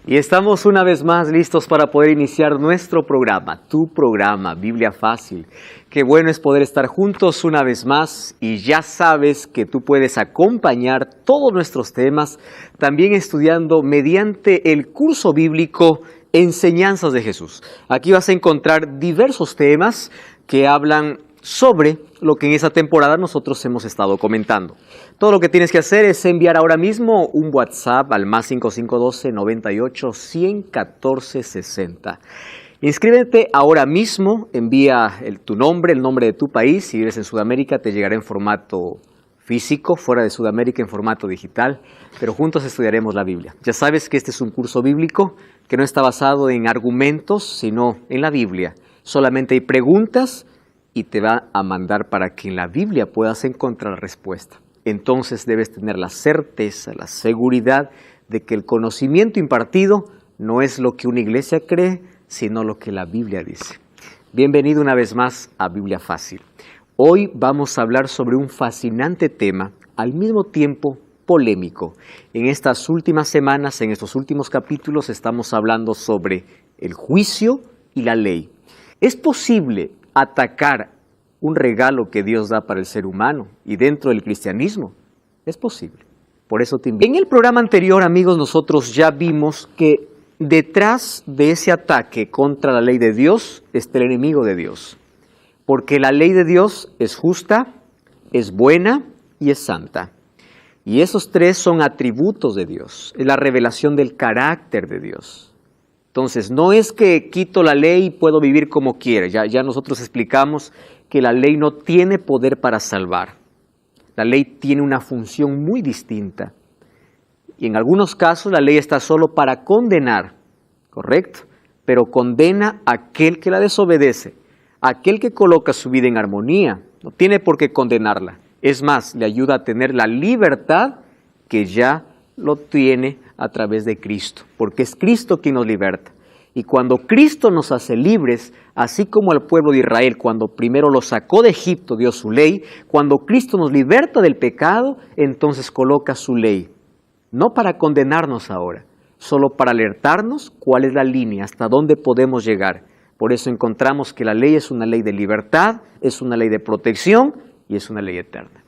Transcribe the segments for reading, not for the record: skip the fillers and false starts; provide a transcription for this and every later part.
Y estamos una vez más listos para poder iniciar nuestro programa, tu programa, Biblia Fácil. Qué bueno es poder estar juntos una vez más y ya sabes que tú puedes acompañar todos nuestros temas también estudiando mediante el curso bíblico Enseñanzas de Jesús. Aquí vas a encontrar diversos temas que hablan sobre lo que en esa temporada nosotros hemos estado comentando. Todo lo que tienes que hacer es enviar ahora mismo un WhatsApp al más 5512 98 114 60. Inscríbete ahora mismo, envía tu nombre, el nombre de tu país. Si vives en Sudamérica te llegará en formato físico, fuera de Sudamérica en formato digital, pero juntos estudiaremos la Biblia. Ya sabes que este es un curso bíblico que no está basado en argumentos, sino en la Biblia. Solamente hay preguntas y te va a mandar para que en la Biblia puedas encontrar respuesta. Entonces debes tener la certeza, la seguridad de que el conocimiento impartido no es lo que una iglesia cree, sino lo que la Biblia dice. Bienvenido una vez más a Biblia Fácil. Hoy vamos a hablar sobre un fascinante tema, al mismo tiempo polémico. En estas últimas semanas, en estos últimos capítulos, estamos hablando sobre el juicio y la ley. ¿Es posible atacar un regalo que Dios da para el ser humano y dentro del cristianismo? Es posible. Por eso te invito. En el programa anterior, amigos, nosotros ya vimos que detrás de ese ataque contra la ley de Dios está el enemigo de Dios. Porque la ley de Dios es justa, es buena y es santa. Y esos tres son atributos de Dios. Es la revelación del carácter de Dios. Entonces, no es que quito la ley y puedo vivir como quiera. Ya nosotros explicamos que la ley no tiene poder para salvar. La ley tiene una función muy distinta. Y en algunos casos la ley está solo para condenar, ¿correcto? Pero condena a aquel que la desobedece, a aquel que coloca su vida en armonía. No tiene por qué condenarla. Es más, le ayuda a tener la libertad que ya lo tiene a través de Cristo, porque es Cristo quien nos liberta. Y cuando Cristo nos hace libres, así como al pueblo de Israel, cuando primero lo sacó de Egipto, dio su ley, cuando Cristo nos liberta del pecado, entonces coloca su ley, no para condenarnos ahora, solo para alertarnos cuál es la línea, hasta dónde podemos llegar. Por eso encontramos que la ley es una ley de libertad, es una ley de protección y es una ley eterna.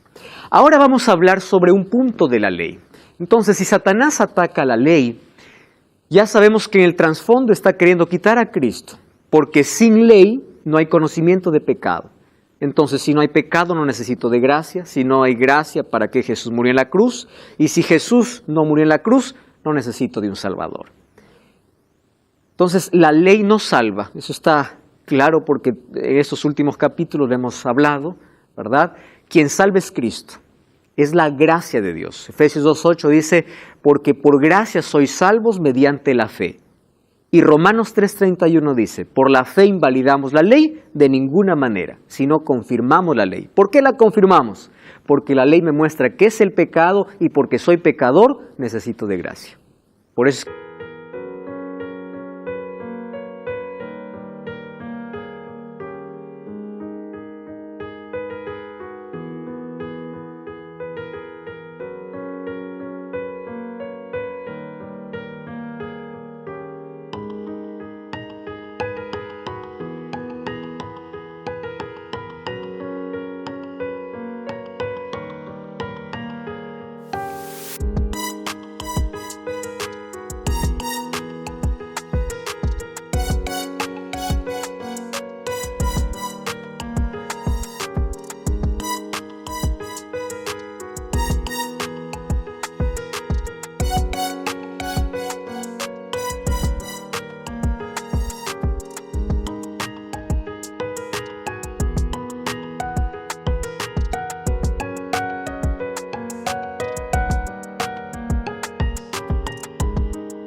Ahora vamos a hablar sobre un punto de la ley. Entonces, si Satanás ataca la ley, ya sabemos que en el trasfondo está queriendo quitar a Cristo, porque sin ley no hay conocimiento de pecado. Entonces, si no hay pecado, no necesito de gracia. Si no hay gracia, ¿para qué Jesús murió en la cruz? Y si Jesús no murió en la cruz, no necesito de un Salvador. Entonces, la ley no salva. Eso está claro porque en estos últimos capítulos lo hemos hablado, ¿verdad? Quien salva es Cristo. Es la gracia de Dios. Efesios 2:8 dice, porque por gracia sois salvos mediante la fe. Y Romanos 3:31 dice, por la fe invalidamos la ley de ninguna manera, sino confirmamos la ley. ¿Por qué la confirmamos? Porque la ley me muestra qué es el pecado y porque soy pecador, necesito de gracia. Por eso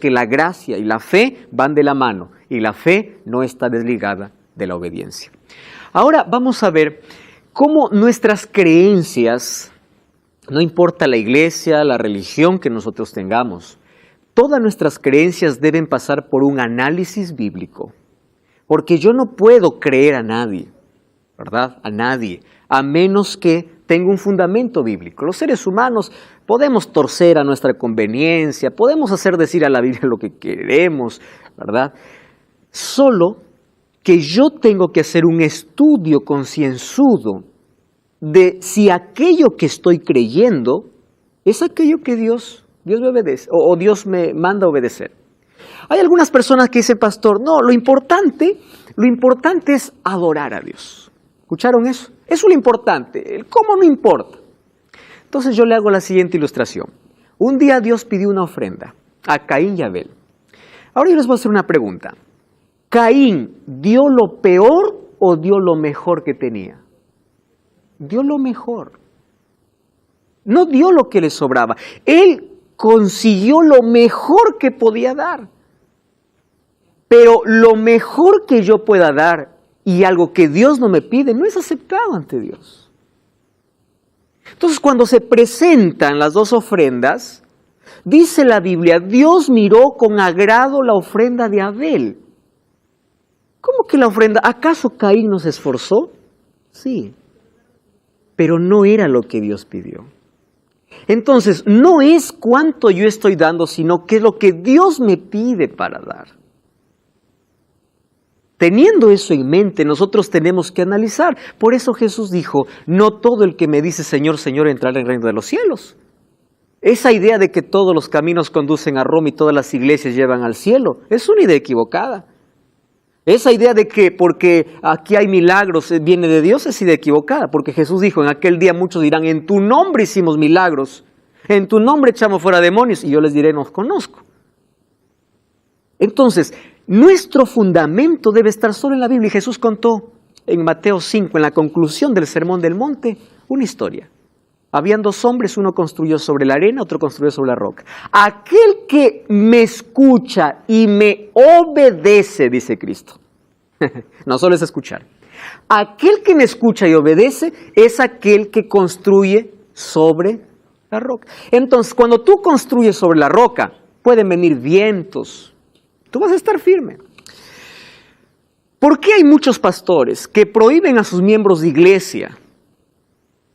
que la gracia y la fe van de la mano y la fe no está desligada de la obediencia. Ahora vamos a ver cómo nuestras creencias, no importa la iglesia, la religión que nosotros tengamos, todas nuestras creencias deben pasar por un análisis bíblico. Porque yo no puedo creer a nadie, ¿verdad? A nadie, a menos que tengo un fundamento bíblico. Los seres humanos podemos torcer a nuestra conveniencia, podemos hacer decir a la Biblia lo que queremos, ¿verdad? Solo que yo tengo que hacer un estudio concienzudo de si aquello que estoy creyendo es aquello que Dios me obedece o Dios me manda a obedecer. Hay algunas personas que dicen, pastor, no, lo importante es adorar a Dios. ¿Escucharon eso? Eso es lo importante, el cómo no importa. Entonces yo le hago la siguiente ilustración. Un día Dios pidió una ofrenda a Caín y Abel. Ahora yo les voy a hacer una pregunta. ¿Caín dio lo peor o dio lo mejor que tenía? Dio lo mejor. No dio lo que le sobraba. Él consiguió lo mejor que podía dar. Pero lo mejor que yo pueda dar y algo que Dios no me pide no es aceptado ante Dios. Entonces cuando se presentan las dos ofrendas, dice la Biblia, Dios miró con agrado la ofrenda de Abel. ¿Cómo que la ofrenda? ¿Acaso Caín no se esforzó? Sí, pero no era lo que Dios pidió. Entonces, no es cuánto yo estoy dando, sino qué es lo que Dios me pide para dar. Teniendo eso en mente, nosotros tenemos que analizar. Por eso Jesús dijo, no todo el que me dice Señor, Señor entrará en el reino de los cielos. Esa idea de que todos los caminos conducen a Roma y todas las iglesias llevan al cielo, es una idea equivocada. Esa idea de que porque aquí hay milagros viene de Dios es idea equivocada, porque Jesús dijo, en aquel día muchos dirán, en tu nombre hicimos milagros, en tu nombre echamos fuera demonios, y yo les diré, no os conozco. Entonces, nuestro fundamento debe estar solo en la Biblia. Y Jesús contó en Mateo 5, en la conclusión del Sermón del Monte, una historia. Habían dos hombres, uno construyó sobre la arena, otro construyó sobre la roca. Aquel que me escucha y me obedece, dice Cristo. No solo es escuchar. Aquel que me escucha y obedece es aquel que construye sobre la roca. Entonces, cuando tú construyes sobre la roca, pueden venir vientos. Tú vas a estar firme. ¿Por qué hay muchos pastores que prohíben a sus miembros de iglesia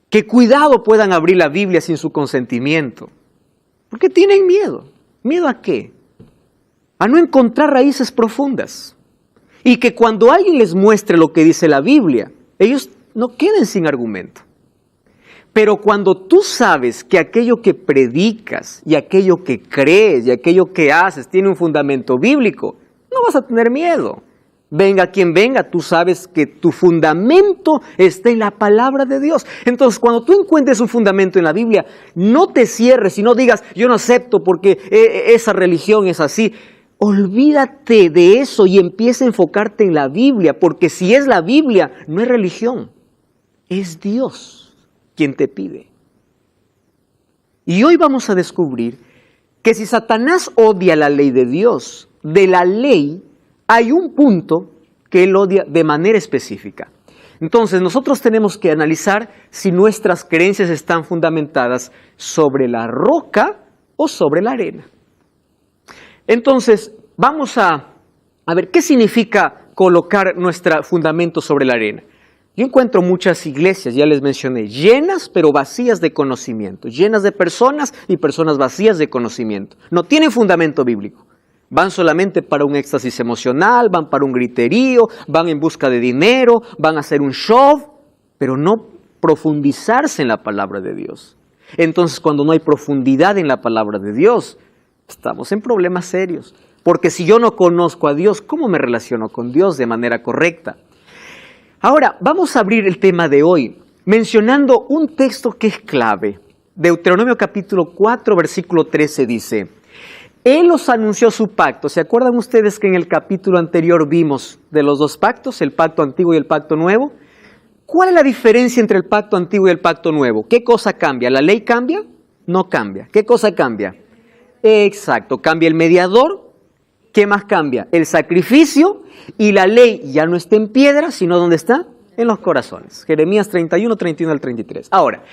que cuidado puedan abrir la Biblia sin su consentimiento? Porque tienen miedo. ¿Miedo a qué? A no encontrar raíces profundas. Y que cuando alguien les muestre lo que dice la Biblia, ellos no queden sin argumento. Pero cuando tú sabes que aquello que predicas y aquello que crees y aquello que haces tiene un fundamento bíblico, no vas a tener miedo. Venga quien venga, tú sabes que tu fundamento está en la palabra de Dios. Entonces, cuando tú encuentres un fundamento en la Biblia, no te cierres y no digas, yo no acepto porque esa religión es así. Olvídate de eso y empieza a enfocarte en la Biblia, porque si es la Biblia, no es religión, es Dios quien te pide. Y hoy vamos a descubrir que si Satanás odia la ley de Dios, de la ley hay un punto que él odia de manera específica. Entonces nosotros tenemos que analizar si nuestras creencias están fundamentadas sobre la roca o sobre la arena. Entonces vamos a ver qué significa colocar nuestro fundamento sobre la arena. Yo encuentro muchas iglesias, ya les mencioné, llenas pero vacías de conocimiento, llenas de personas y personas vacías de conocimiento. No tienen fundamento bíblico. Van solamente para un éxtasis emocional, van para un griterío, van en busca de dinero, van a hacer un show, pero no profundizarse en la palabra de Dios. Entonces, cuando no hay profundidad en la palabra de Dios, estamos en problemas serios. Porque si yo no conozco a Dios, ¿cómo me relaciono con Dios de manera correcta? Ahora, vamos a abrir el tema de hoy mencionando un texto que es clave. Deuteronomio capítulo 4, versículo 13 dice, Él os anunció su pacto. ¿Se acuerdan ustedes que en el capítulo anterior vimos de los dos pactos, el pacto antiguo y el pacto nuevo? ¿Cuál es la diferencia entre el pacto antiguo y el pacto nuevo? ¿Qué cosa cambia? ¿La ley cambia? No cambia. ¿Qué cosa cambia? Exacto, cambia el mediador. ¿Qué más cambia? El sacrificio, y la ley ya no está en piedra, sino ¿dónde está? En los corazones. Jeremías 31, 31 al 33. Ahora,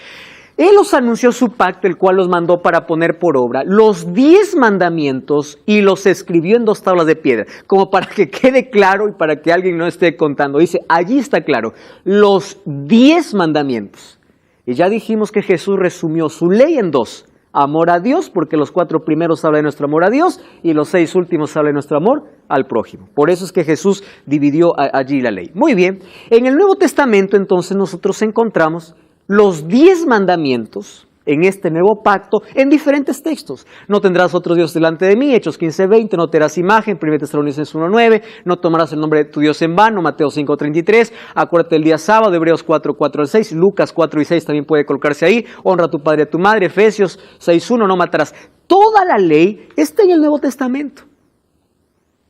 Él os anunció su pacto, el cual los mandó para poner por obra los 10 mandamientos y los escribió en 2 tablas de piedra. Como para que quede claro y para que alguien no esté contando. Dice, allí está claro, los 10 mandamientos. Y ya dijimos que Jesús resumió su ley en dos. Amor a Dios, porque los 4 primeros hablan de nuestro amor a Dios y los 6 últimos hablan de nuestro amor al prójimo. Por eso es que Jesús dividió allí la ley. Muy bien, en el Nuevo Testamento entonces nosotros encontramos los 10 mandamientos en este nuevo pacto en diferentes textos. No tendrás otro Dios delante de mí, Hechos 15:20, no te harás imagen, 1 Tesalonicenses 1:9, no tomarás el nombre de tu Dios en vano, Mateo 5:33, acuérdate del día sábado, Hebreos 4:4-6, Lucas 4:6 también puede colocarse ahí, honra a tu padre y a tu madre, Efesios 6:1, no matarás. Toda la ley está en el Nuevo Testamento.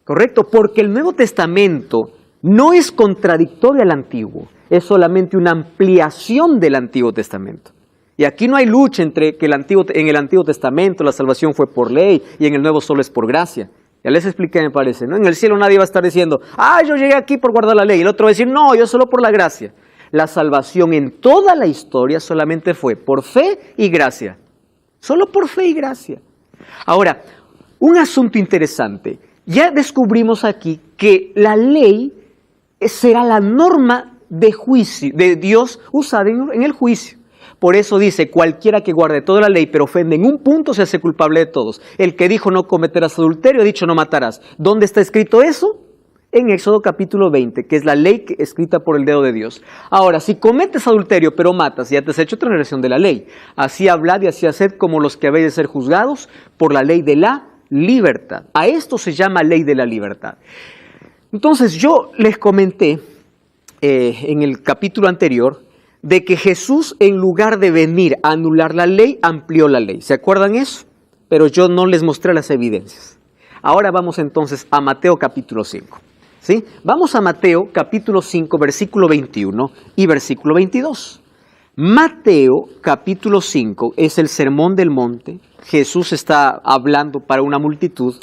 ¿Correcto? Porque el Nuevo Testamento no es contradictorio al Antiguo, es solamente una ampliación del Antiguo Testamento. Y aquí no hay lucha entre que en el Antiguo Testamento la salvación fue por ley y en el Nuevo solo es por gracia. Ya les expliqué, me parece, ¿no? En el cielo nadie va a estar diciendo, yo llegué aquí por guardar la ley. Y el otro va a decir, no, yo solo por la gracia. La salvación en toda la historia solamente fue por fe y gracia. Solo por fe y gracia. Ahora, un asunto interesante. Ya descubrimos aquí que la ley será la norma de juicio de Dios usada en el juicio. Por eso dice, cualquiera que guarde toda la ley pero ofende en un punto se hace culpable de todos. El que dijo no cometerás adulterio, ha dicho no matarás. ¿Dónde está escrito eso? En Éxodo capítulo 20, que es la ley escrita por el dedo de Dios. Ahora, si cometes adulterio pero matas, ya te has hecho transgresión de la ley. Así hablad y así haced como los que habéis de ser juzgados por la ley de la libertad. A esto se llama ley de la libertad. Entonces yo les comenté en el capítulo anterior de que Jesús, en lugar de venir a anular la ley, amplió la ley. ¿Se acuerdan eso? Pero yo no les mostré las evidencias. Ahora vamos entonces a Mateo capítulo 5. ¿Sí? Vamos a Mateo capítulo 5, versículo 21 y versículo 22. Mateo capítulo 5 es el sermón del monte. Jesús está hablando para una multitud.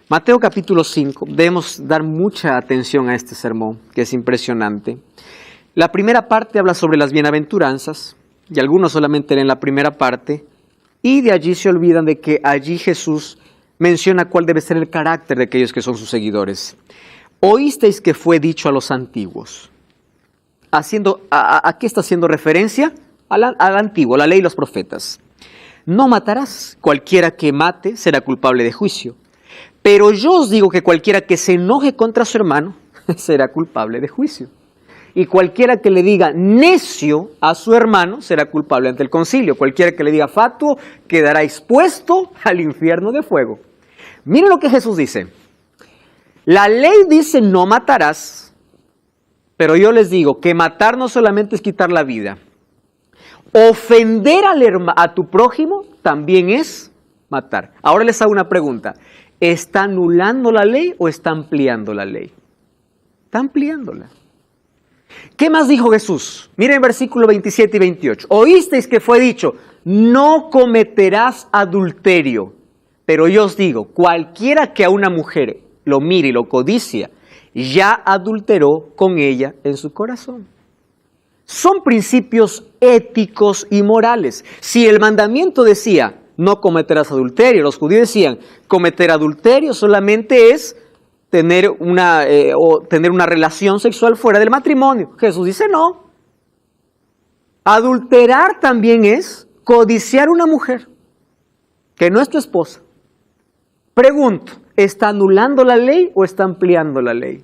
Mateo capítulo 5, debemos dar mucha atención a este sermón, que es impresionante. La primera parte habla sobre las bienaventuranzas, y algunos solamente leen la primera parte, y de allí se olvidan de que allí Jesús menciona cuál debe ser el carácter de aquellos que son sus seguidores. Oísteis que fue dicho a los antiguos. ¿A qué está haciendo referencia? Al antiguo, la ley y los profetas. No matarás, cualquiera que mate será culpable de juicio. Pero yo os digo que cualquiera que se enoje contra su hermano será culpable de juicio. Y cualquiera que le diga necio a su hermano será culpable ante el concilio. Cualquiera que le diga fatuo quedará expuesto al infierno de fuego. Miren lo que Jesús dice. La ley dice no matarás, pero yo les digo que matar no solamente es quitar la vida. Ofender a tu prójimo también es matar. Ahora les hago una pregunta. ¿Está anulando la ley o está ampliando la ley? Está ampliándola. ¿Qué más dijo Jesús? Miren versículo 27 y 28. Oísteis que fue dicho, no cometerás adulterio. Pero yo os digo, cualquiera que a una mujer lo mire y lo codicia, ya adulteró con ella en su corazón. Son principios éticos y morales. Si el mandamiento decía, no cometerás adulterio, los judíos decían, cometer adulterio solamente es tener una relación sexual fuera del matrimonio. Jesús dice no. Adulterar también es codiciar una mujer que no es tu esposa. Pregunto, ¿está anulando la ley o está ampliando la ley?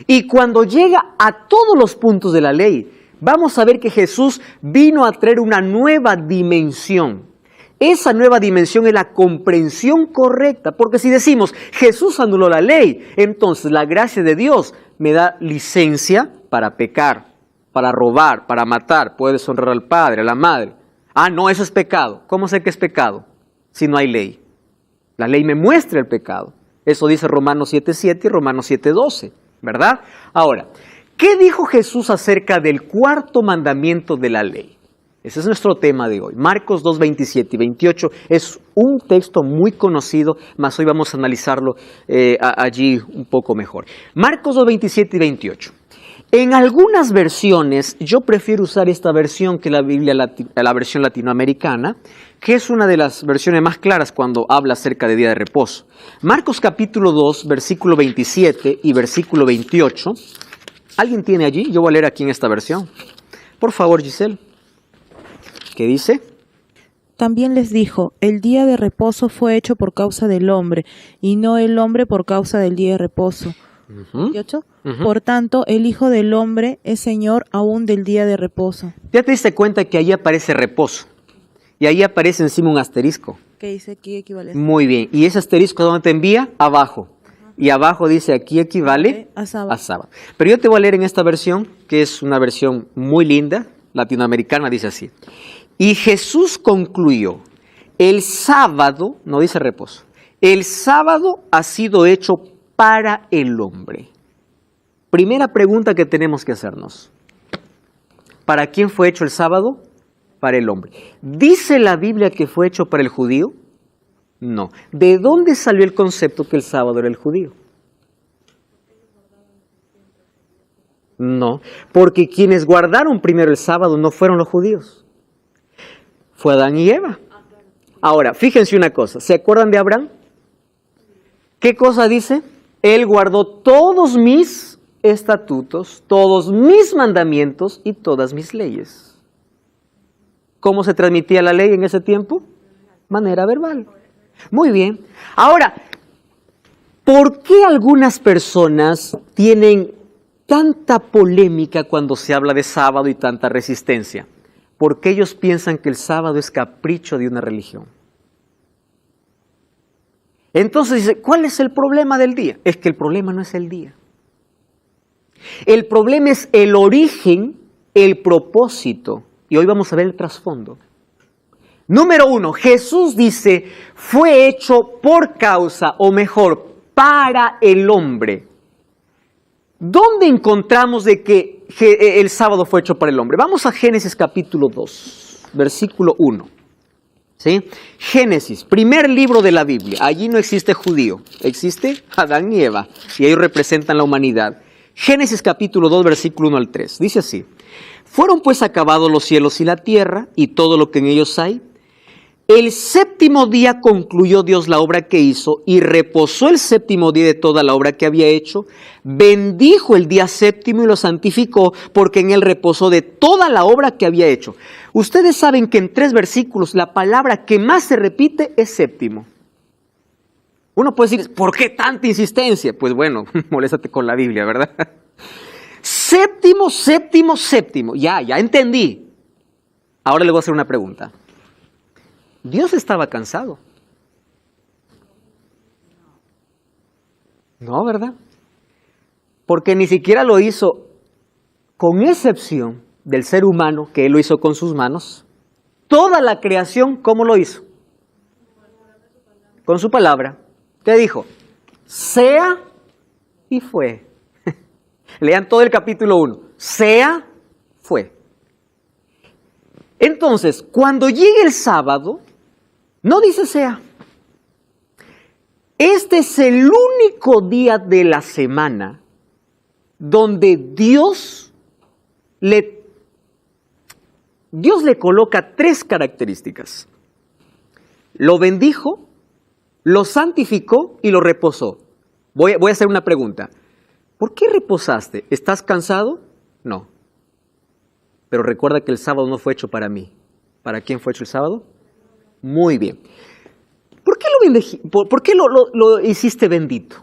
Y cuando llega a todos los puntos de la ley, vamos a ver que Jesús vino a traer una nueva dimensión. Esa nueva dimensión es la comprensión correcta, porque si decimos Jesús anuló la ley, entonces la gracia de Dios me da licencia para pecar, para robar, para matar, puedo deshonrar al padre, a la madre. No, eso es pecado. ¿Cómo sé que es pecado? Si no hay ley. La ley me muestra el pecado. Eso dice Romanos 7:7 y Romanos 7:12, ¿verdad? Ahora, ¿qué dijo Jesús acerca del cuarto mandamiento de la ley? Ese es nuestro tema de hoy. Marcos 2, 27 y 28 es un texto muy conocido, mas hoy vamos a analizarlo allí un poco mejor. Marcos 2, 27 y 28. En algunas versiones, yo prefiero usar esta versión que la Biblia, la versión latinoamericana, que es una de las versiones más claras cuando habla acerca de día de reposo. Marcos capítulo 2, versículo 27 y versículo 28. ¿Alguien tiene allí? Yo voy a leer aquí en esta versión. Por favor, Giselle. ¿Qué dice? También les dijo, el día de reposo fue hecho por causa del hombre, y no el hombre por causa del día de reposo. Ujú. 28. Ujú. Por tanto, el Hijo del Hombre es Señor aún del día de reposo. Ya te diste cuenta que ahí aparece reposo. Y ahí aparece encima un asterisco. ¿Qué dice aquí equivale? Muy bien. ¿Y ese asterisco dónde te envía? Abajo. Y abajo dice aquí equivale A sábado. a sábado. Pero yo te voy a leer en esta versión, que es una versión muy linda, latinoamericana, dice así. Y Jesús concluyó, el sábado, no dice reposo, el sábado ha sido hecho para el hombre. Primera pregunta que tenemos que hacernos. ¿Para quién fue hecho el sábado? Para el hombre. ¿Dice la Biblia que fue hecho para el judío? No. ¿De dónde salió el concepto que el sábado era el judío? No, porque quienes guardaron primero el sábado no fueron los judíos. Fue Adán y Eva. Ahora, fíjense una cosa. ¿Se acuerdan de Abraham? ¿Qué cosa dice? Él guardó todos mis estatutos, todos mis mandamientos y todas mis leyes. ¿Cómo se transmitía la ley en ese tiempo? Manera verbal. Muy bien. Ahora, ¿por qué algunas personas tienen tanta polémica cuando se habla de sábado y tanta resistencia? Porque ellos piensan que el sábado es capricho de una religión. Entonces dice, ¿cuál es el problema del día? Es que el problema no es el día. El problema es el origen, el propósito. Y hoy vamos a ver el trasfondo. Número 1, Jesús dice, fue hecho por causa, o mejor, para el hombre. ¿Dónde encontramos de que el sábado fue hecho para el hombre? Vamos a Génesis capítulo 2, versículo 1. ¿Sí? Génesis, primer libro de la Biblia. Allí no existe judío, existe Adán y Eva, y ellos representan la humanidad. Génesis capítulo 2, versículo 1 al 3. Dice así, fueron pues acabados los cielos y la tierra, y todo lo que en ellos hay. El séptimo día concluyó Dios la obra que hizo y reposó el séptimo día de toda la obra que había hecho. Bendijo el día séptimo y lo santificó porque en él reposó de toda la obra que había hecho. Ustedes saben que en 3 versículos la palabra que más se repite es séptimo. Uno puede decir, ¿por qué tanta insistencia? Pues bueno, moléstate con la Biblia, ¿verdad? Séptimo, séptimo, séptimo. Ya entendí. Ahora le voy a hacer una pregunta. Dios estaba cansado. No, ¿verdad? Porque ni siquiera lo hizo, con excepción del ser humano, que Él lo hizo con sus manos. Toda la creación, ¿cómo lo hizo? Con su palabra. ¿Qué dijo? Sea y fue. Lean todo el capítulo 1. Sea, fue. Entonces, cuando llegue el sábado, no dice sea. Este es el único día de la semana donde Dios le coloca 3 características. Lo bendijo, lo santificó y lo reposó. Voy a hacer una pregunta. ¿Por qué reposaste? ¿Estás cansado? No. Pero recuerda que el sábado no fue hecho para mí. ¿Para quién fue hecho el sábado? Muy bien. ¿Por qué lo hiciste bendito?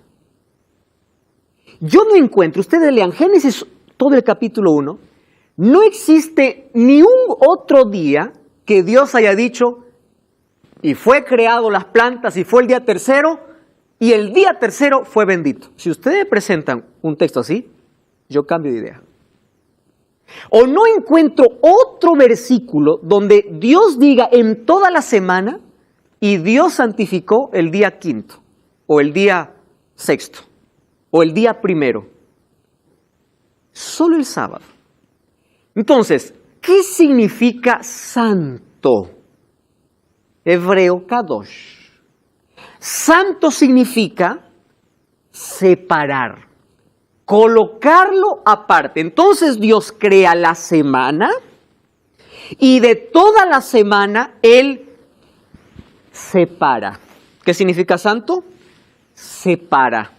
Yo no encuentro, ustedes lean Génesis todo el capítulo 1, no existe ni un otro día que Dios haya dicho, y fue creado las plantas y fue el día tercero, y el día tercero fue bendito. Si ustedes me presentan un texto así, yo cambio de idea. O no encuentro otro versículo donde Dios diga en toda la semana y Dios santificó el día quinto, o el día sexto, o el día primero. Solo el sábado. Entonces, ¿qué significa santo? Hebreo kadosh. Santo significa separar. Colocarlo aparte. Entonces Dios crea la semana y de toda la semana Él separa. ¿Qué significa santo? Separa.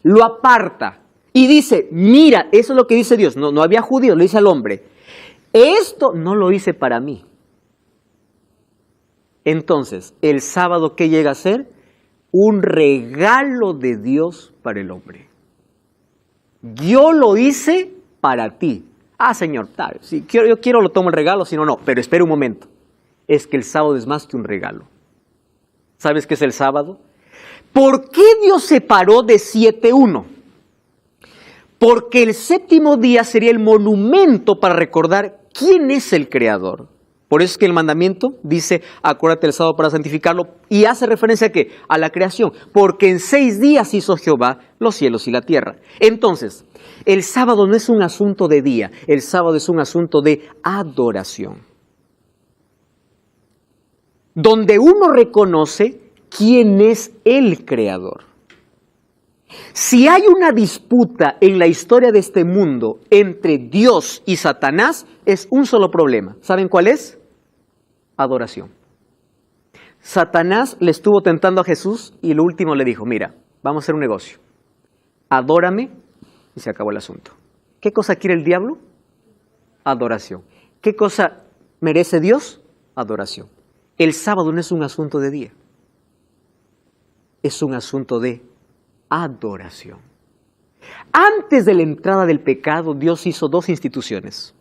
Lo aparta. Y dice, mira, eso es lo que dice Dios. No había judíos, lo dice al hombre. Esto no lo hice para mí. Entonces, el sábado, ¿qué llega a ser? Un regalo de Dios para el hombre. Yo lo hice para ti. Ah, Señor, si yo quiero lo tomo el regalo, si no, no. Pero espera un momento. Es que el sábado es más que un regalo. ¿Sabes qué es el sábado? ¿Por qué Dios separó de 7:1? Porque el séptimo día sería el monumento para recordar quién es el Creador. Por eso es que el mandamiento dice, acuérdate del sábado para santificarlo, y hace referencia ¿a qué? A la creación, porque en 6 días hizo Jehová los cielos y la tierra. Entonces, el sábado no es un asunto de día, el sábado es un asunto de adoración. Donde uno reconoce quién es el Creador. Si hay una disputa en la historia de este mundo entre Dios y Satanás, es un solo problema. ¿Saben cuál es? Adoración. Satanás le estuvo tentando a Jesús y lo último le dijo, mira, vamos a hacer un negocio. Adórame y se acabó el asunto. ¿Qué cosa quiere el diablo? Adoración. ¿Qué cosa merece Dios? Adoración. El sábado no es un asunto de día. Es un asunto de adoración. Antes de la entrada del pecado, Dios hizo 2 instituciones.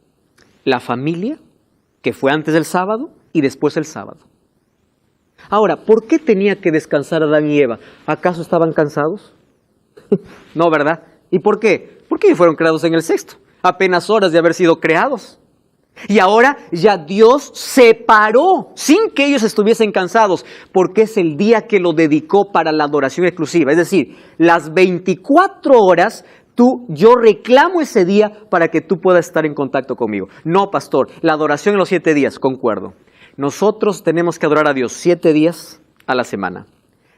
La familia, que fue antes del sábado, y después el sábado. Ahora, ¿por qué tenía que descansar Adán y Eva? ¿Acaso estaban cansados? No, ¿verdad? ¿Y por qué? Porque fueron creados en el sexto, apenas horas de haber sido creados. Y ahora ya Dios separó, sin que ellos estuviesen cansados, porque es el día que lo dedicó para la adoración exclusiva. Es decir, las 24 horas, yo reclamo ese día para que tú puedas estar en contacto conmigo. No, pastor, la adoración en los 7 días, concuerdo. Nosotros tenemos que adorar a Dios 7 días a la semana,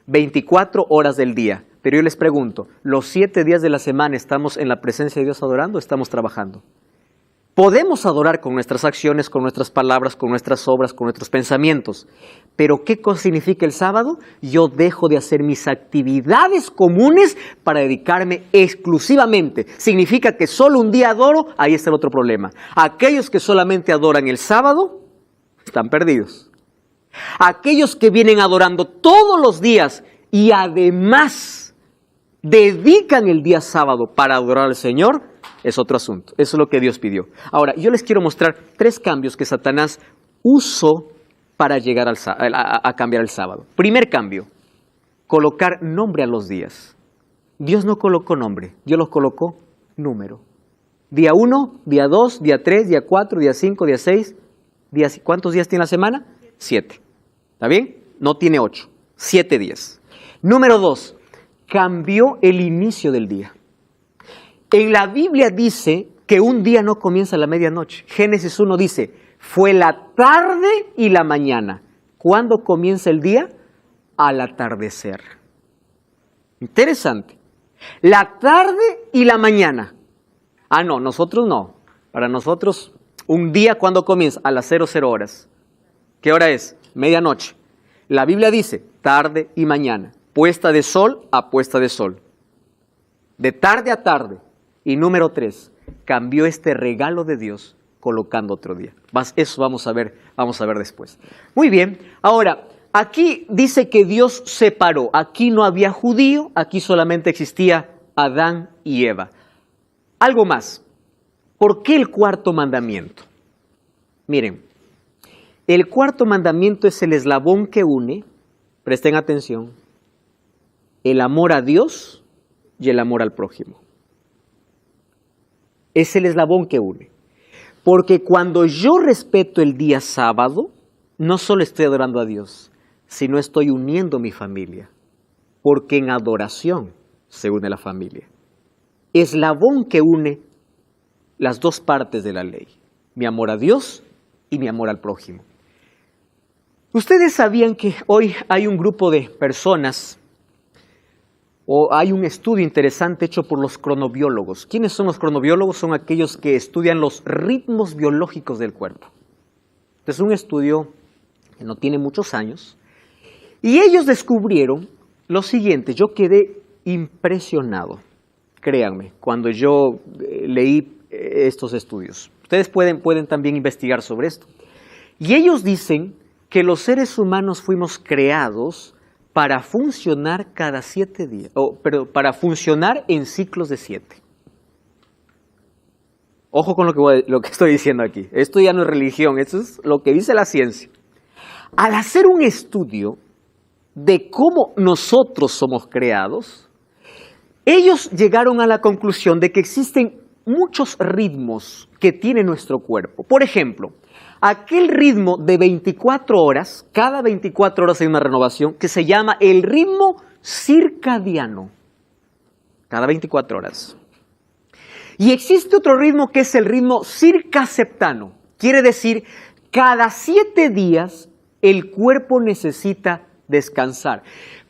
24 horas del día. Pero yo les pregunto, ¿los 7 días de la semana estamos en la presencia de Dios adorando o estamos trabajando? Podemos adorar con nuestras acciones, con nuestras palabras, con nuestras obras, con nuestros pensamientos. Pero ¿qué cosa significa el sábado? Yo dejo de hacer mis actividades comunes para dedicarme exclusivamente. Significa que solo un día adoro, ahí está el otro problema. Aquellos que solamente adoran el sábado, están perdidos. Aquellos que vienen adorando todos los días y además dedican el día sábado para adorar al Señor, es otro asunto. Eso es lo que Dios pidió. Ahora, yo les quiero mostrar 3 cambios que Satanás usó para llegar a cambiar el sábado. Primer cambio, colocar nombre a los días. Dios no colocó nombre, Dios los colocó número. Día 1, día 2, día 3, día 4, día 5, día 6. ¿Cuántos días tiene la semana? 7. ¿Está bien? No tiene 8. 7 días. Número 2, cambió el inicio del día. En la Biblia dice que un día no comienza a la medianoche. Génesis 1 dice, fue la tarde y la mañana. ¿Cuándo comienza el día? Al atardecer. Interesante. La tarde y la mañana. Ah, no, nosotros no. Para nosotros, un día, ¿cuándo comienza? A las 00 horas. ¿Qué hora es? Medianoche. La Biblia dice, tarde y mañana. Puesta de sol a puesta de sol. De tarde a tarde. Y número 3, cambió este regalo de Dios colocando otro día. Eso vamos a ver después. Muy bien, ahora, aquí dice que Dios separó. Aquí no había judío, aquí solamente existía Adán y Eva. Algo más, ¿por qué el 4.º mandamiento? Miren, el 4.º mandamiento es el eslabón que une, presten atención, el amor a Dios y el amor al prójimo. Es el eslabón que une. Porque cuando yo respeto el día sábado, no solo estoy adorando a Dios, sino estoy uniendo mi familia. Porque en adoración se une la familia. Eslabón que une las 2 partes de la ley. Mi amor a Dios y mi amor al prójimo. Ustedes sabían que hoy hay un grupo de personas, o hay un estudio interesante hecho por los cronobiólogos. ¿Quiénes son los cronobiólogos? Son aquellos que estudian los ritmos biológicos del cuerpo. Es un estudio que no tiene muchos años. Y ellos descubrieron lo siguiente. Yo quedé impresionado, créanme, cuando yo leí estos estudios. Ustedes pueden también investigar sobre esto. Y ellos dicen que los seres humanos fuimos creados para funcionar cada 7 días, para funcionar en ciclos de 7. Ojo con lo que estoy diciendo aquí. Esto ya no es religión, esto es lo que dice la ciencia. Al hacer un estudio de cómo nosotros somos creados, ellos llegaron a la conclusión de que existen muchos ritmos que tiene nuestro cuerpo. Por ejemplo, aquel ritmo de 24 horas, cada 24 horas hay una renovación, que se llama el ritmo circadiano. Cada 24 horas. Y existe otro ritmo que es el ritmo circaseptano. Quiere decir, cada 7 días el cuerpo necesita descansar.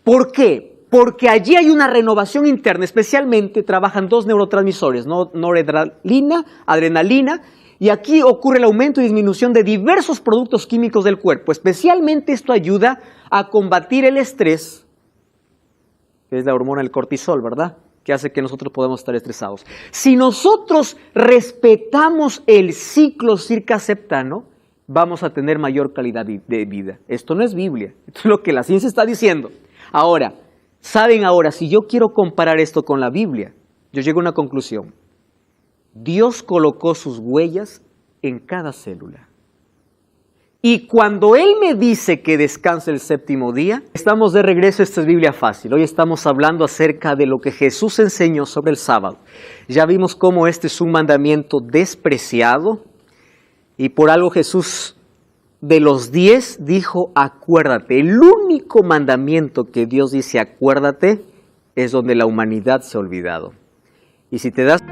¿Por qué? Porque allí hay una renovación interna, especialmente trabajan 2 neurotransmisores, noradrenalina, adrenalina, y aquí ocurre el aumento y disminución de diversos productos químicos del cuerpo. Especialmente esto ayuda a combatir el estrés, que es la hormona del cortisol, ¿verdad?, que hace que nosotros podamos estar estresados. Si nosotros respetamos el ciclo circaseptano, vamos a tener mayor calidad de vida. Esto no es Biblia, esto es lo que la ciencia está diciendo. Ahora, si yo quiero comparar esto con la Biblia, yo llego a una conclusión. Dios colocó sus huellas en cada célula. Y cuando Él me dice que descanse el 7º día, estamos de regreso, esta es Biblia Fácil. Hoy estamos hablando acerca de lo que Jesús enseñó sobre el sábado. Ya vimos cómo este es un mandamiento despreciado y por algo Jesús de los 10 dijo acuérdate. El único mandamiento que Dios dice acuérdate es donde la humanidad se ha olvidado. Y si te das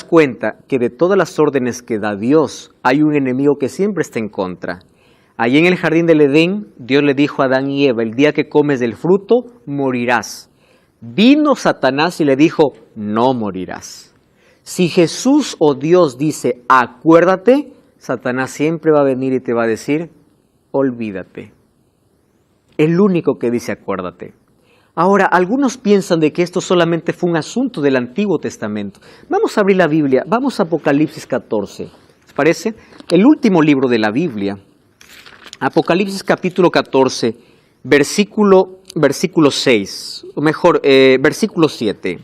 cuenta que de todas las órdenes que da Dios, hay un enemigo que siempre está en contra. Allí en el jardín del Edén, Dios le dijo a Adán y Eva, el día que comes del fruto, morirás. Vino Satanás y le dijo, no morirás. Si Jesús o Dios dice, acuérdate, Satanás siempre va a venir y te va a decir, olvídate. El único que dice acuérdate. Ahora, algunos piensan de que esto solamente fue un asunto del Antiguo Testamento. Vamos a abrir la Biblia, vamos a Apocalipsis 14. ¿Les parece? El último libro de la Biblia. Apocalipsis capítulo 14, versículo 6, o mejor, versículo 7.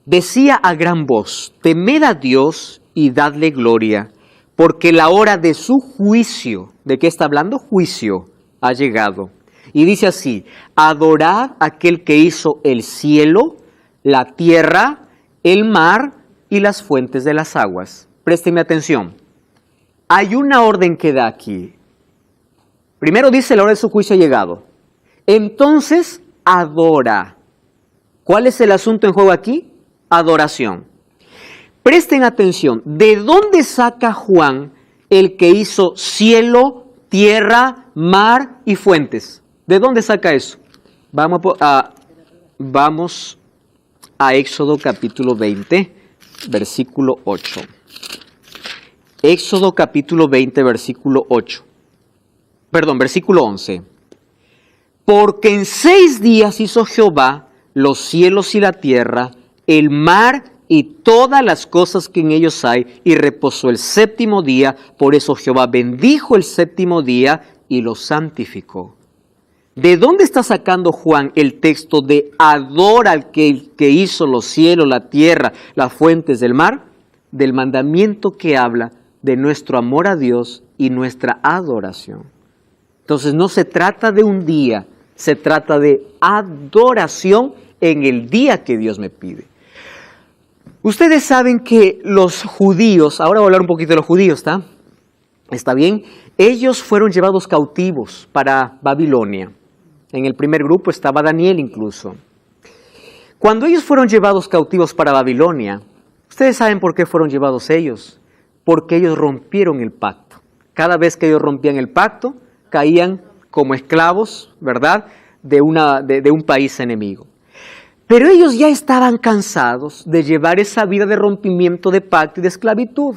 Decía a gran voz, temed a Dios y dadle gloria, porque la hora de su juicio, ¿de qué está hablando? Juicio, ha llegado. Y dice así, adorad a aquel que hizo el cielo, la tierra, el mar y las fuentes de las aguas. Présteme atención. Hay una orden que da aquí. Primero dice, la hora de su juicio ha llegado. Entonces, adora. ¿Cuál es el asunto en juego aquí? Adoración. Presten atención. ¿De dónde saca Juan el que hizo cielo, tierra, mar y fuentes? ¿De dónde saca eso? Vamos a Éxodo capítulo 20, versículo 8. Éxodo capítulo 20, versículo 11. Porque en 6 días hizo Jehová los cielos y la tierra, el mar y todas las cosas que en ellos hay, y reposó el 7º día. Por eso Jehová bendijo el 7º día y lo santificó. ¿De dónde está sacando Juan el texto de adora al que hizo los cielos, la tierra, las fuentes del mar? Del mandamiento que habla de nuestro amor a Dios y nuestra adoración. Entonces no se trata de un día, se trata de adoración en el día que Dios me pide. Ustedes saben que los judíos, ahora voy a hablar un poquito de los judíos, ¿está bien? Ellos fueron llevados cautivos para Babilonia. En el primer grupo estaba Daniel incluso. Cuando ellos fueron llevados cautivos para Babilonia, ¿ustedes saben por qué fueron llevados ellos? Porque ellos rompieron el pacto. Cada vez que ellos rompían el pacto, caían como esclavos, ¿verdad?, de un país enemigo. Pero ellos ya estaban cansados de llevar esa vida de rompimiento de pacto y de esclavitud.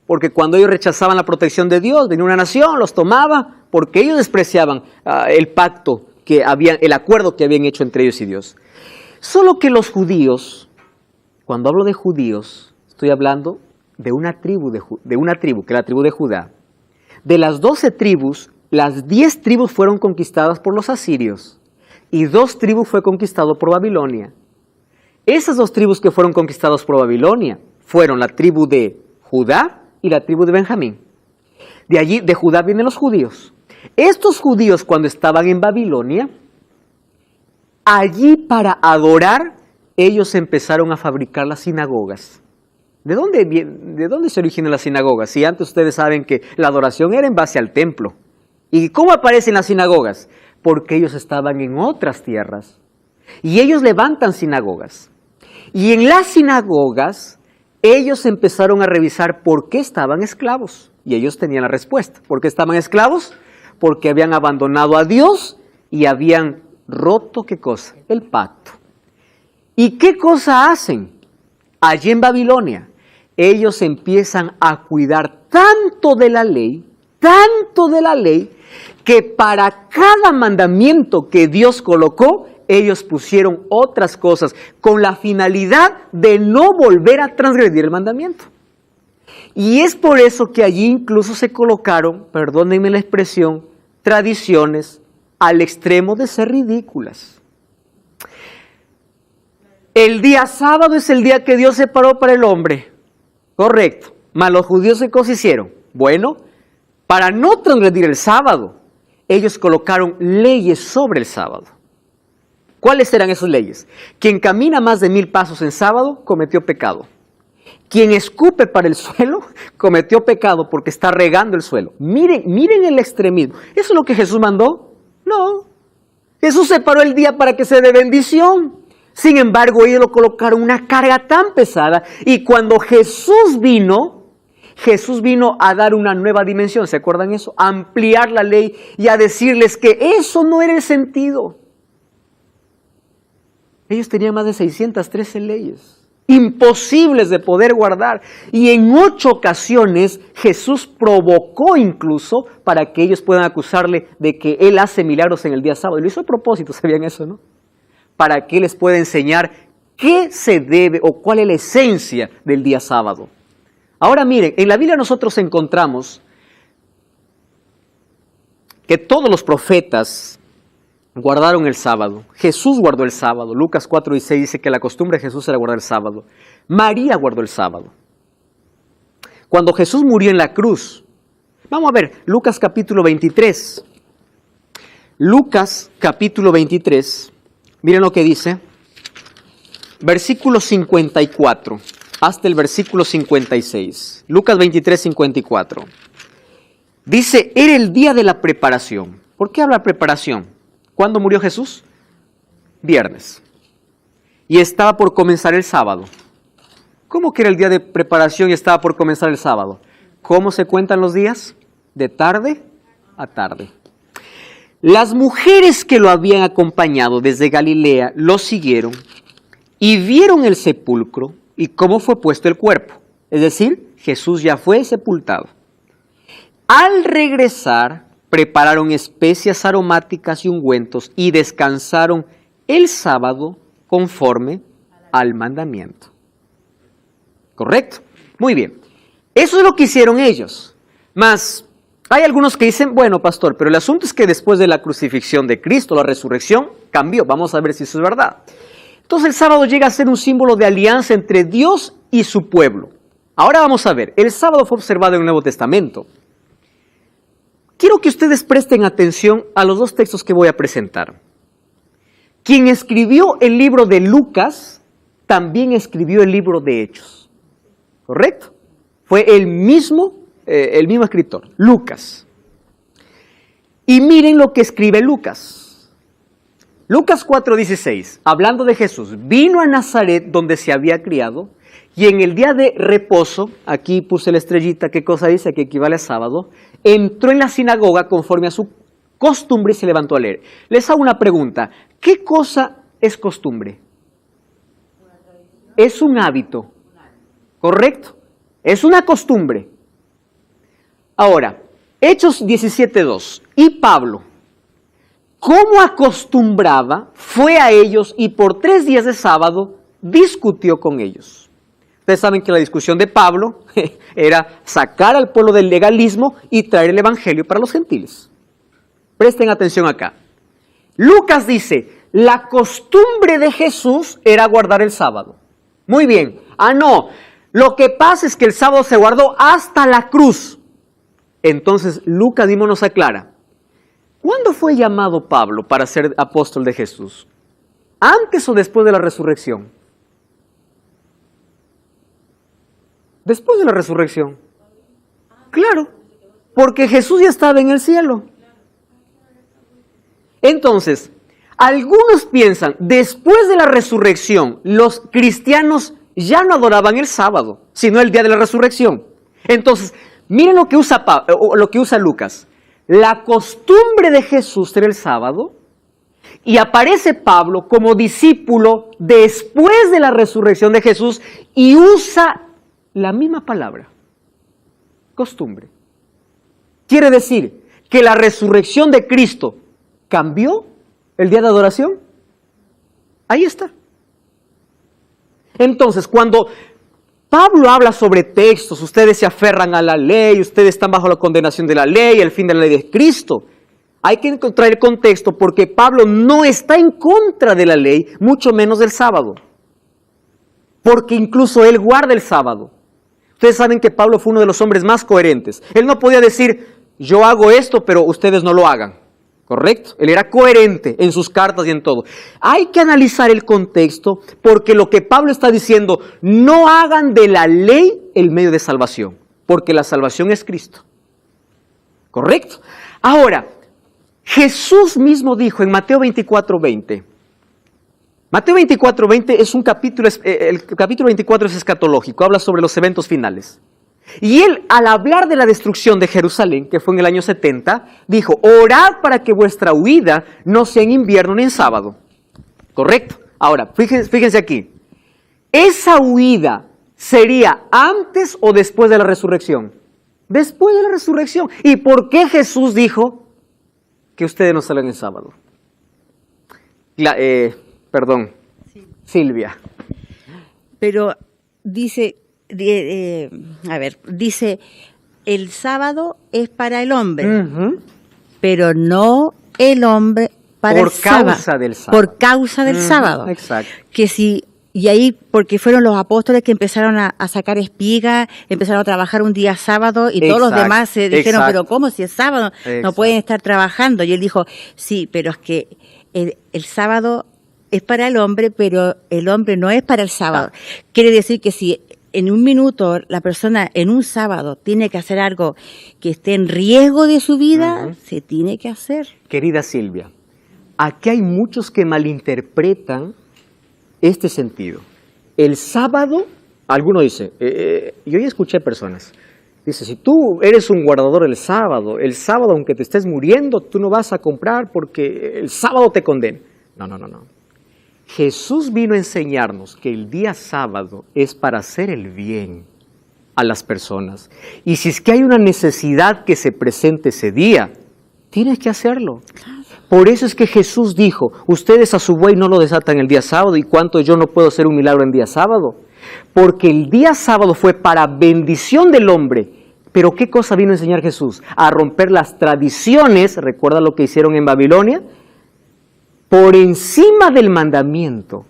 Porque cuando ellos rechazaban la protección de Dios, venía una nación, los tomaba, porque ellos despreciaban el pacto el acuerdo que habían hecho entre ellos y Dios. Solo que los judíos, cuando hablo de judíos, estoy hablando de una tribu, que es la tribu de Judá. De las 12 tribus, las 10 tribus fueron conquistadas por los asirios y 2 tribus fue conquistado por Babilonia. Esas 2 tribus que fueron conquistadas por Babilonia fueron la tribu de Judá y la tribu de Benjamín. De allí, de Judá vienen los judíos. Estos judíos, cuando estaban en Babilonia, allí para adorar, ellos empezaron a fabricar las sinagogas. ¿De dónde se originan las sinagogas? Si antes ustedes saben que la adoración era en base al templo. ¿Y cómo aparecen las sinagogas? Porque ellos estaban en otras tierras. Y ellos levantan sinagogas. Y en las sinagogas, ellos empezaron a revisar por qué estaban esclavos. Y ellos tenían la respuesta. ¿Por qué estaban esclavos? Porque habían abandonado a Dios y habían roto, ¿qué cosa? El pacto. ¿Y qué cosa hacen? Allí en Babilonia, ellos empiezan a cuidar tanto de la ley, que para cada mandamiento que Dios colocó, ellos pusieron otras cosas con la finalidad de no volver a transgredir el mandamiento. Y es por eso que allí incluso se colocaron, perdónenme la expresión, tradiciones al extremo de ser ridículas. El día sábado es el día que Dios separó para el hombre. Correcto. Mas los judíos, ¿qué cosa hicieron? Bueno, para no transgredir el sábado, ellos colocaron leyes sobre el sábado. ¿Cuáles eran esas leyes? Quien camina más de 1000 pasos en sábado, cometió pecado. Quien escupe para el suelo, cometió pecado porque está regando el suelo. Miren el extremismo. ¿Eso es lo que Jesús mandó? No. Jesús separó el día para que sea de bendición. Sin embargo, ellos lo colocaron una carga tan pesada. Y cuando Jesús vino a dar una nueva dimensión. ¿Se acuerdan eso? A ampliar la ley y a decirles que eso no era el sentido. Ellos tenían más de 613 leyes. Imposibles de poder guardar. Y en 8 ocasiones Jesús provocó incluso para que ellos puedan acusarle de que Él hace milagros en el día sábado. Y lo hizo a propósito, ¿sabían eso, no? Para que Él les pueda enseñar qué se debe o cuál es la esencia del día sábado. Ahora miren, en la Biblia nosotros encontramos que todos los profetas guardaron el sábado. Jesús guardó el sábado. Lucas 4:16 dice que la costumbre de Jesús era guardar el sábado. María guardó el sábado. Cuando Jesús murió en la cruz, vamos a ver, Lucas capítulo 23. Lucas capítulo 23, miren lo que dice, versículo 54 hasta el versículo 56. Lucas 23, 54. Dice, era el día de la preparación. ¿Por qué habla preparación? ¿Cuándo murió Jesús? Viernes. Y estaba por comenzar el sábado. ¿Cómo que era el día de preparación y estaba por comenzar el sábado? ¿Cómo se cuentan los días? De tarde a tarde. Las mujeres que lo habían acompañado desde Galilea lo siguieron y vieron el sepulcro y cómo fue puesto el cuerpo. Es decir, Jesús ya fue sepultado. Al regresar, prepararon especias aromáticas y ungüentos y descansaron el sábado conforme al mandamiento. ¿Correcto? Muy bien. Eso es lo que hicieron ellos. Mas hay algunos que dicen, bueno, pastor, pero el asunto es que después de la crucifixión de Cristo, la resurrección, cambió. Vamos a ver si eso es verdad. Entonces el sábado llega a ser un símbolo de alianza entre Dios y su pueblo. Ahora vamos a ver, el sábado fue observado en el Nuevo Testamento. quiero que ustedes presten atención a los dos textos que voy a presentar. Quien escribió el libro de Lucas, también escribió el libro de Hechos. ¿Correcto? Fue el mismo escritor, Lucas. Y miren lo que escribe Lucas. Lucas 4:16, hablando de Jesús, vino a Nazaret donde se había criado, y en el día de reposo, aquí puse la estrellita, ¿qué cosa dice? Que equivale a sábado, entró en la sinagoga conforme a su costumbre y se levantó a leer. Les hago una pregunta, ¿qué cosa es costumbre? Es un hábito, ¿correcto? Es una costumbre. Ahora, Hechos 17:2, y Pablo, como acostumbraba, fue a ellos y por 3 días de sábado discutió con ellos. Ustedes saben que la discusión de Pablo era sacar al pueblo del legalismo y traer el evangelio para los gentiles. Presten atención acá. Lucas dice, la costumbre de Jesús era guardar el sábado. Muy bien. No, lo que pasa es que el sábado se guardó hasta la cruz. Entonces Lucas mismo nos aclara. ¿Cuándo fue llamado Pablo para ser apóstol de Jesús? ¿Antes o después de la resurrección? Después de la resurrección. Claro, porque Jesús ya estaba en el cielo. Entonces, algunos piensan, después de la resurrección, los cristianos ya no adoraban el sábado, sino el día de la resurrección. Entonces, miren lo que usa Lucas. La costumbre de Jesús era el sábado, y aparece Pablo como discípulo después de la resurrección de Jesús y usa la misma palabra, costumbre. Quiere decir que la resurrección de Cristo cambió el día de adoración. Ahí está. Entonces, cuando Pablo habla sobre textos, ustedes se aferran a la ley, ustedes están bajo la condenación de la ley, el fin de la ley de Cristo. Hay que encontrar el contexto porque Pablo no está en contra de la ley, mucho menos del sábado. Porque incluso él guarda el sábado. Ustedes saben que Pablo fue uno de los hombres más coherentes. Él no podía decir, yo hago esto, pero ustedes no lo hagan. ¿Correcto? Él era coherente en sus cartas y en todo. Hay que analizar el contexto porque lo que Pablo está diciendo, no hagan de la ley el medio de salvación, porque la salvación es Cristo. ¿Correcto? Ahora, Jesús mismo dijo en Mateo 24:20, Mateo 24:20 es un capítulo, el capítulo 24 es escatológico, habla sobre los eventos finales. Y él, al hablar de la destrucción de Jerusalén, que fue en el año 70, dijo, orad para que vuestra huida no sea en invierno ni en sábado. ¿Correcto? Ahora, fíjense aquí. ¿Esa huida sería antes o después de la resurrección? Después de la resurrección. ¿Y por qué Jesús dijo que ustedes no salgan en sábado? Sí. Silvia. Pero dice, dice, el sábado es para el hombre, pero no el hombre para el sábado. Por causa del sábado. Por causa del sábado. Exacto. Que si, y ahí, porque fueron los apóstoles que empezaron a sacar espigas, empezaron a trabajar un día sábado, y todos los demás se dijeron, pero ¿cómo si es sábado? No pueden estar trabajando. Y él dijo, sí, pero es que el sábado es para el hombre, pero el hombre no es para el sábado. Quiere decir que si en un minuto la persona en un sábado tiene que hacer algo que esté en riesgo de su vida, se tiene que hacer. Querida Silvia, aquí hay muchos que malinterpretan este sentido. El sábado, alguno dice, yo ya escuché personas, dice, si tú eres un guardador el sábado aunque te estés muriendo, tú no vas a comprar porque el sábado te condena. No. Jesús vino a enseñarnos que el día sábado es para hacer el bien a las personas. Y si es que hay una necesidad que se presente ese día, tienes que hacerlo. Por eso es que Jesús dijo, ustedes a su buey no lo desatan el día sábado, y cuánto yo no puedo hacer un milagro en día sábado. Porque el día sábado fue para bendición del hombre. Pero ¿qué cosa vino a enseñar Jesús? A romper las tradiciones, ¿recuerda lo que hicieron en Babilonia? Por encima del mandamiento,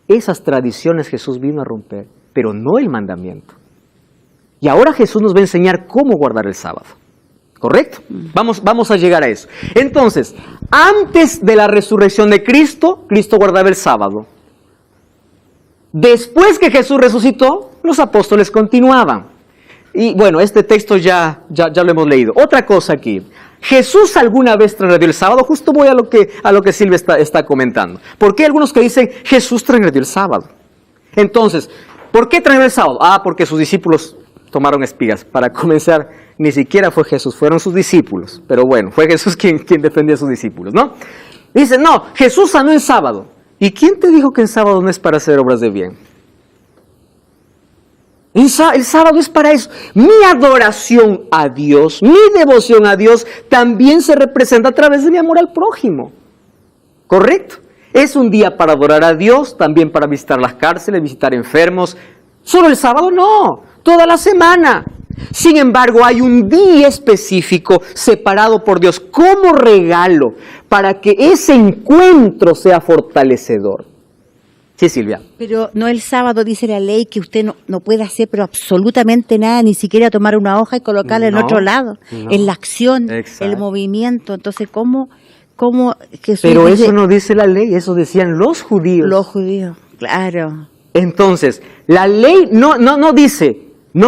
esas tradiciones Jesús vino a romper, pero no el mandamiento. Y ahora Jesús nos va a enseñar cómo guardar el sábado. ¿Correcto? Vamos a llegar a eso. Entonces, antes de la resurrección de Cristo, Cristo guardaba el sábado. Después que Jesús resucitó, los apóstoles continuaban. Y bueno, este texto ya lo hemos leído. Otra cosa aquí. ¿Jesús alguna vez transgredió el sábado? Justo voy a lo que Silvia está comentando. ¿Por qué hay algunos que dicen Jesús transgredió el sábado? Entonces, ¿por qué transgredió el sábado? Porque sus discípulos tomaron espigas. Para comenzar, ni siquiera fue Jesús, fueron sus discípulos. Pero bueno, fue Jesús quien defendía a sus discípulos, ¿no? Dicen, no, Jesús sanó en sábado. ¿Y quién te dijo que el sábado no es para hacer obras de bien? El sábado es para eso. Mi adoración a Dios, mi devoción a Dios, también se representa a través de mi amor al prójimo. ¿Correcto? Es un día para adorar a Dios, también para visitar las cárceles, visitar enfermos. ¿Solo el sábado? No, toda la semana. Sin embargo, hay un día específico separado por Dios como regalo para que ese encuentro sea fortalecedor. Sí, Silvia. Pero no el sábado dice la ley que usted no puede hacer pero absolutamente nada, ni siquiera tomar una hoja y colocarla en otro lado. En la acción, el movimiento. Entonces, ¿cómo Jesús Pero eso no dice la ley, eso decían los judíos. Los judíos, claro. Entonces, la ley no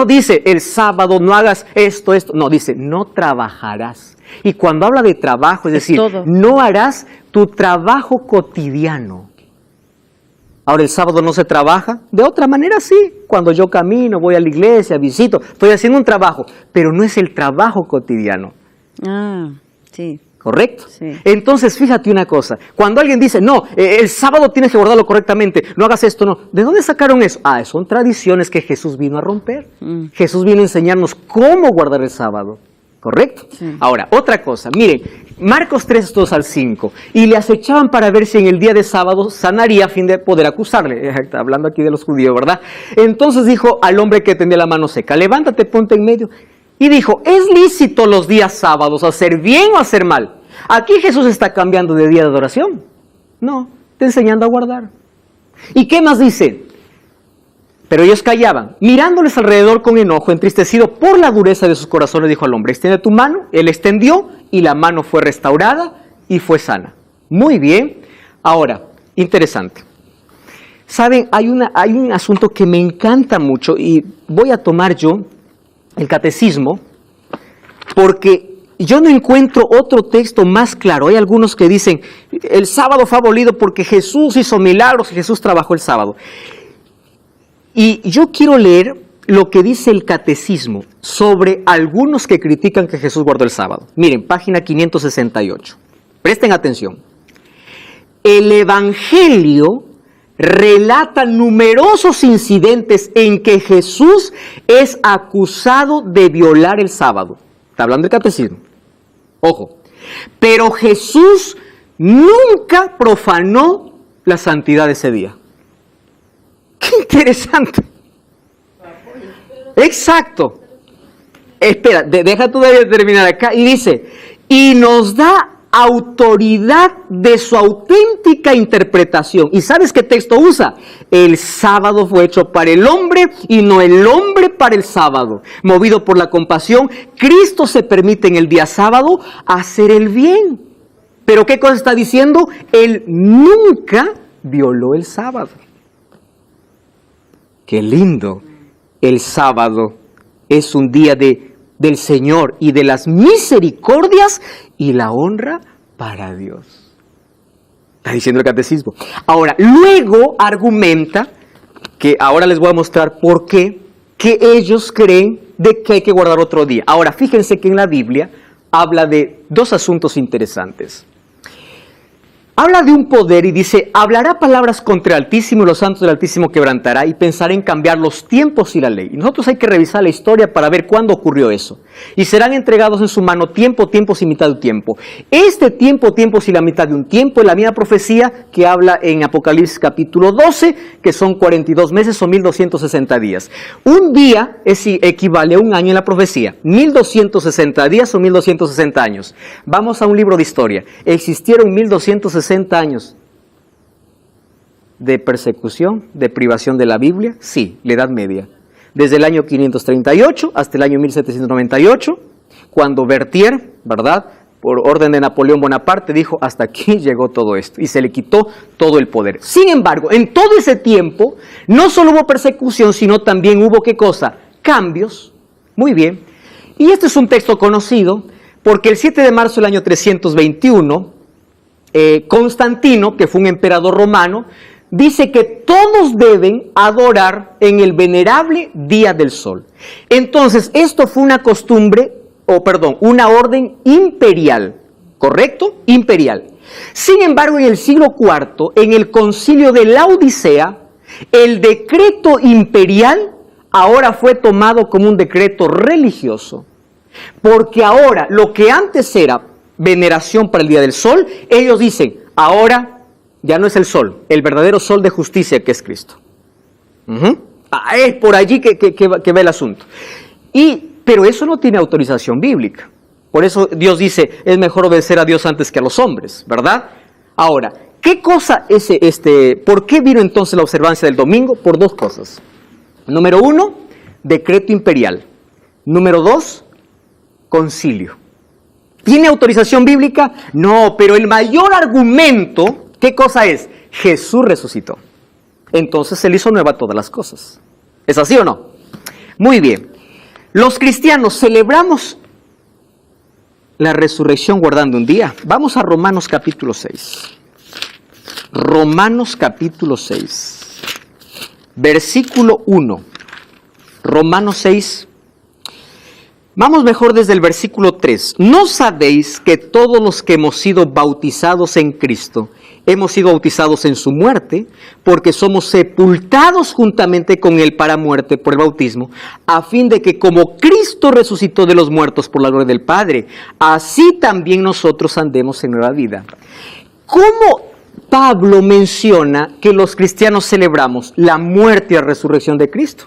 dice el sábado no hagas esto. No, dice no trabajarás. Y cuando habla de trabajo, es decir, no harás tu trabajo cotidiano. Ahora, ¿el sábado no se trabaja? De otra manera sí. Cuando yo camino, voy a la iglesia, visito, estoy haciendo un trabajo, pero no es el trabajo cotidiano. Sí. ¿Correcto? Sí. Entonces, fíjate una cosa. Cuando alguien dice, no, el sábado tienes que guardarlo correctamente, no hagas esto, no. ¿De dónde sacaron eso? Son tradiciones que Jesús vino a romper. Jesús vino a enseñarnos cómo guardar el sábado. ¿Correcto? Sí. Ahora, otra cosa. Miren, Marcos 3, 2 al 5. Y le acechaban para ver si en el día de sábado sanaría a fin de poder acusarle. Está hablando aquí de los judíos, ¿verdad? Entonces dijo al hombre que tenía la mano seca, levántate, ponte en medio. Y dijo, ¿es lícito los días sábados hacer bien o hacer mal? Aquí Jesús está cambiando de día de adoración. No, está enseñando a guardar. ¿Y qué más dice? Pero ellos callaban, mirándoles alrededor con enojo, entristecido por la dureza de sus corazones, dijo al hombre, extiende tu mano. Él extendió y la mano fue restaurada y fue sana. Muy bien. Ahora, interesante. Saben, hay un asunto que me encanta mucho y voy a tomar yo el catecismo porque yo no encuentro otro texto más claro. Hay algunos que dicen, el sábado fue abolido porque Jesús hizo milagros y Jesús trabajó el sábado. Y yo quiero leer lo que dice el catecismo sobre algunos que critican que Jesús guardó el sábado. Miren, página 568. Presten atención. El Evangelio relata numerosos incidentes en que Jesús es acusado de violar el sábado. Está hablando el catecismo. Ojo. Pero Jesús nunca profanó la santidad de ese día. ¡Qué interesante! Exacto. Espera, deja tú de terminar acá. Y dice, y nos da autoridad de su auténtica interpretación. ¿Y sabes qué texto usa? El sábado fue hecho para el hombre y no el hombre para el sábado. Movido por la compasión, Cristo se permite en el día sábado hacer el bien. ¿Pero qué cosa está diciendo? Él nunca violó el sábado. ¡Qué lindo! El sábado es un día del Señor y de las misericordias y la honra para Dios. Está diciendo el catecismo. Ahora, luego argumenta, que ahora les voy a mostrar por qué, que ellos creen de que hay que guardar otro día. Ahora, fíjense que en la Biblia habla de dos asuntos interesantes. Habla de un poder y dice, hablará palabras contra el Altísimo y los santos del Altísimo quebrantará y pensará en cambiar los tiempos y la ley. Y nosotros hay que revisar la historia para ver cuándo ocurrió eso. Y serán entregados en su mano tiempos y mitad de un tiempo. Este tiempos y la mitad de un tiempo es la misma profecía que habla en Apocalipsis capítulo 12, que son 42 meses o 1260 días. Un día equivale a un año en la profecía. 1260 días o 1260 años. Vamos a un libro de historia. Existieron 1260 años de persecución, de privación de la Biblia. Sí, la Edad Media. Desde el año 538 hasta el año 1798, cuando Berthier, ¿verdad?, por orden de Napoleón Bonaparte, dijo, hasta aquí llegó todo esto, y se le quitó todo el poder. Sin embargo, en todo ese tiempo, no solo hubo persecución, sino también hubo, ¿qué cosa? Cambios. Muy bien. Y este es un texto conocido, porque el 7 de marzo del año 321, Constantino, que fue un emperador romano, dice que todos deben adorar en el venerable día del sol. Entonces, esto fue una costumbre, una orden imperial, ¿correcto? Imperial. Sin embargo, en el siglo IV, en el concilio de Laodicea, el decreto imperial ahora fue tomado como un decreto religioso. Porque ahora, lo que antes era veneración para el día del sol, ellos dicen, ahora ya no es el sol, el verdadero sol de justicia que es Cristo. Es por allí que va el asunto. Pero eso no tiene autorización bíblica. Por eso Dios dice, es mejor obedecer a Dios antes que a los hombres, ¿verdad? Ahora, ¿qué cosa es por qué vino entonces la observancia del domingo? Por dos cosas. Número 1, decreto imperial. Número 2, concilio. ¿Tiene autorización bíblica? No, pero el mayor argumento, ¿qué cosa es? Jesús resucitó. Entonces Él hizo nueva todas las cosas. ¿Es así o no? Muy bien. Los cristianos celebramos la resurrección guardando un día. Vamos a Romanos capítulo 6. Romanos capítulo 6. Versículo 1. Romanos 6. Vamos mejor desde el versículo 3. ¿No sabéis que todos los que hemos sido bautizados en Cristo, hemos sido bautizados en su muerte, porque somos sepultados juntamente con Él para muerte por el bautismo, a fin de que como Cristo resucitó de los muertos por la gloria del Padre, así también nosotros andemos en nueva vida? ¿Cómo Pablo menciona que los cristianos celebramos la muerte y la resurrección de Cristo?